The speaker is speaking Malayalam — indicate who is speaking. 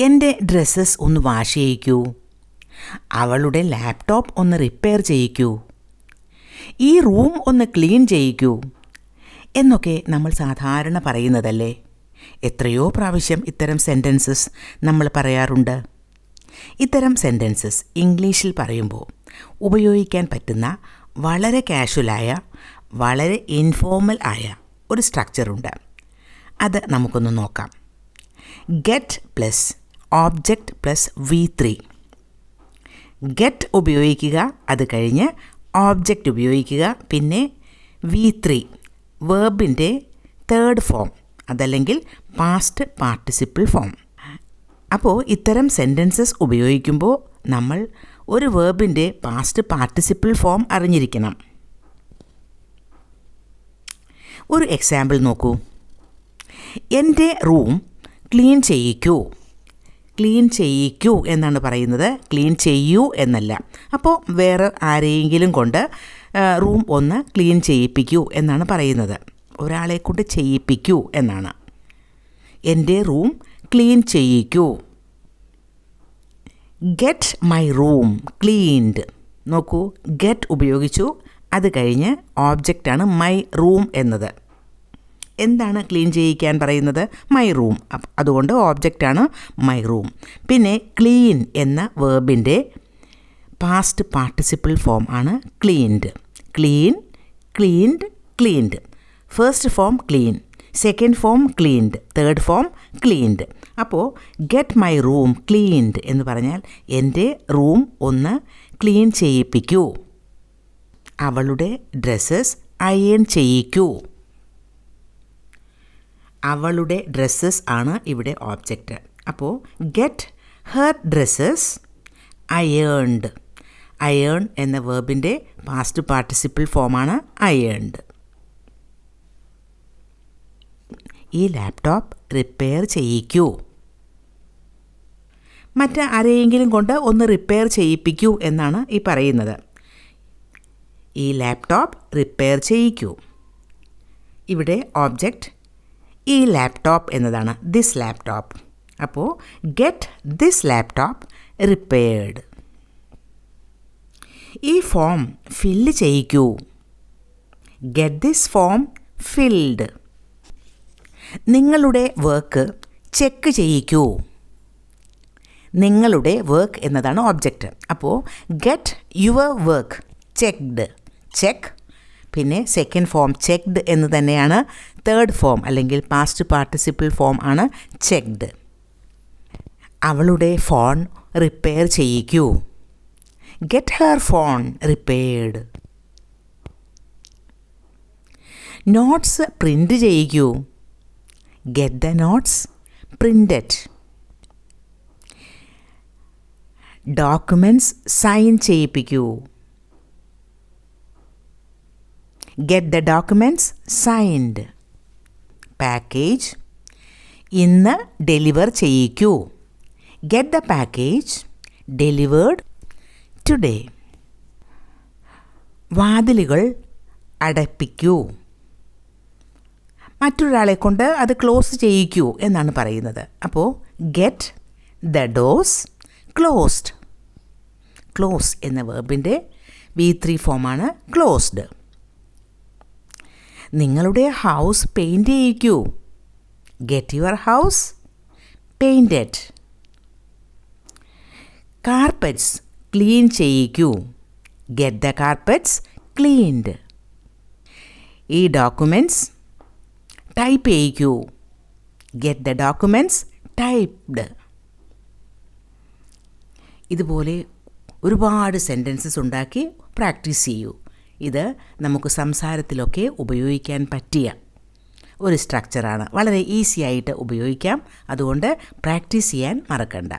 Speaker 1: എൻ്റെ ഡ്രസ്സസ് ഒന്ന് വാഷ് ചെയ്യിക്കൂ. അവളുടെ ലാപ്ടോപ്പ് ഒന്ന് റിപ്പയർ ചെയ്യിക്കൂ. ഈ റൂം ഒന്ന് ക്ലീൻ ചെയ്യിക്കൂ എന്നൊക്കെ നമ്മൾ സാധാരണ പറയുന്നതല്ലേ. എത്രയോ പ്രാവശ്യം ഇത്തരം സെൻറ്റൻസസ് നമ്മൾ പറയാറുണ്ട്. ഇത്തരം സെൻറ്റൻസസ് ഇംഗ്ലീഷിൽ പറയുമ്പോൾ ഉപയോഗിക്കാൻ പറ്റുന്ന വളരെ കാഷ്വലായ, വളരെ ഇൻഫോർമൽ ആയ ഒരു സ്ട്രക്ചറുണ്ട്. അത് നമുക്കൊന്ന് നോക്കാം. Get plus object plus V3. Get ഉപയോഗിക്കുക, അത് കഴിഞ്ഞ് ഓബ്ജക്റ്റ് ഉപയോഗിക്കുക, പിന്നെ V3 വേർബിൻ്റെ തേർഡ് ഫോം, അതല്ലെങ്കിൽ പാസ്റ്റ് പാർട്ടിസിപ്പിൾ ഫോം. അപ്പോൾ ഇത്തരം സെൻറ്റൻസസ് ഉപയോഗിക്കുമ്പോൾ നമ്മൾ ഒരു വേർബിൻ്റെ പാസ്റ്റ് പാർട്ടിസിപ്പിൾ ഫോം അറിഞ്ഞിരിക്കണം. ഒരു എക്സാമ്പിൾ നോക്കൂ. എൻ്റെ റൂം ക്ലീൻ ചെയ്യിക്കൂ. ക്ലീൻ ചെയ്യിക്കൂ എന്നാണ് പറയുന്നത്, ക്ലീൻ ചെയ്യൂ എന്നല്ല. അപ്പോൾ വേറെ ആരെയെങ്കിലും കൊണ്ട് റൂം ഒന്ന് ക്ലീൻ ചെയ്യിപ്പിക്കൂ എന്നാണ് പറയുന്നത്. ഒരാളെ കൊണ്ട് ചെയ്യിപ്പിക്കൂ എന്നാണ്. എൻ്റെ റൂം ക്ലീൻ ചെയ്യിക്കൂ. Get my room cleaned. നോക്കൂ, ഗെറ്റ് ഉപയോഗിച്ചു, അത് കഴിഞ്ഞ് ഓബ്ജക്റ്റാണ് മൈ റൂം എന്നത്. എന്താണ് ക്ലീൻ ചെയ്യിക്കാൻ പറയുന്നത്? My room. അതുകൊണ്ട് ഓബ്ജക്റ്റാണ് മൈ റൂം. പിന്നെ ക്ലീൻ എന്ന വേർബിൻ്റെ പാസ്റ്റ് പാർട്ടിസിപ്പിൾ ഫോം ആണ് cleaned. Clean, cleaned, cleaned. First form clean, second form cleaned, third form cleaned. അപ്പോൾ ഗെറ്റ് മൈ റൂം ക്ലീൻഡ് എന്ന് പറഞ്ഞാൽ എൻ്റെ റൂം ഒന്ന് ക്ലീൻ ചെയ്യിപ്പിക്കൂ. അവളുടെ ഡ്രസ്സസ് അയൺ ചെയ്യിക്കൂ. അവളുടെ ഡ്രസ്സസ് ആണ് ഇവിടെ ഓബ്ജക്റ്റ്. അപ്പോൾ ഗെറ്റ് ഹെർ ഡ്രസ്സസ് അയേൺഡ്. അയേൺ എന്ന വേർബിൻ്റെ പാസ്റ്റ് പാർട്ടിസിപ്പിൾ ഫോമാണ് അയേൺഡ്. ഈ ലാപ്ടോപ്പ് റിപ്പയർ ചെയ്യിക്കൂ. മറ്റ് ആരെയെങ്കിലും കൊണ്ട് ഒന്ന് റിപ്പയർ ചെയ്യിപ്പിക്കൂ എന്നാണ് ഈ പറയുന്നത്. ഈ ലാപ്ടോപ്പ് റിപ്പയർ ചെയ്യിക്കൂ. ഇവിടെ ഓബ്ജക്റ്റ് ഈ ലാപ്ടോപ്പ് എന്നതാണ്, ദിസ് ലാപ്ടോപ്പ്. അപ്പോൾ ഗെറ്റ് ദിസ് ലാപ്ടോപ്പ് റിപ്പയർഡ്. ഈ ഫോം ഫില്ല് ചെയ്യിക്കൂ. Get this form filled. നിങ്ങളുടെ വർക്ക് ചെക്ക് ചെയ്യിക്കൂ. നിങ്ങളുടെ വർക്ക് എന്നതാണ് ഓബ്ജക്റ്റ്. അപ്പോൾ get your work checked. Check, പിന്നെ സെക്കൻഡ് ഫോം ചെക്ക്ഡ് എന്ന് തന്നെയാണ്. തേർഡ് ഫോം അല്ലെങ്കിൽ പാസ്റ്റ് പാർട്ടിസിപ്പിൾ ഫോം ആണ് ചെക്ക്ഡ്. അവളുടെ ഫോൺ റിപ്പയർ ചെയ്യിക്കൂ. Get her phone repaired. Notes print ചെയ്യിക്കൂ. Get the notes printed. Documents sign ചെയ്യിപ്പിക്കൂ. Get the documents signed. Package ഇന്ന് ഡെലിവർ ചെയ്യിക്കൂ. Get the package delivered today. വാതിലുകൾ അടപ്പിക്കൂ. മറ്റൊരാളെ കൊണ്ട് അത് ക്ലോസ് ചെയ്യിക്കൂ എന്നാണ് പറയുന്നത്. അപ്പോൾ get the doors closed. Close എന്ന വേർബിൻ്റെ V3 ഫോമാണ് ക്ലോസ്ഡ്. നിങ്ങളുടെ ഹൗസ് പെയിൻറ്റ് ചെയ്യിക്കൂ. Get your house painted. Carpets clean ചെയ്യിക്കൂ. Get the carpets cleaned. ഈ ഡോക്യുമെൻറ്റ്സ് ടൈപ്പ് ചെയ്യിക്കൂ. Get the documents typed. ഇതുപോലെ ഒരുപാട് സെൻറ്റൻസസ് ഉണ്ടാക്കി പ്രാക്ടീസ് ചെയ്യൂ. ഇത് നമുക്ക് സംസാരത്തിലൊക്കെ ഉപയോഗിക്കാൻ പറ്റിയ ഒരു സ്ട്രക്ചറാണ്. വളരെ ഈസി ആയിട്ട് ഉപയോഗിക്കാം. അതുകൊണ്ട് പ്രാക്ടീസ് ചെയ്യാൻ മറക്കണ്ട.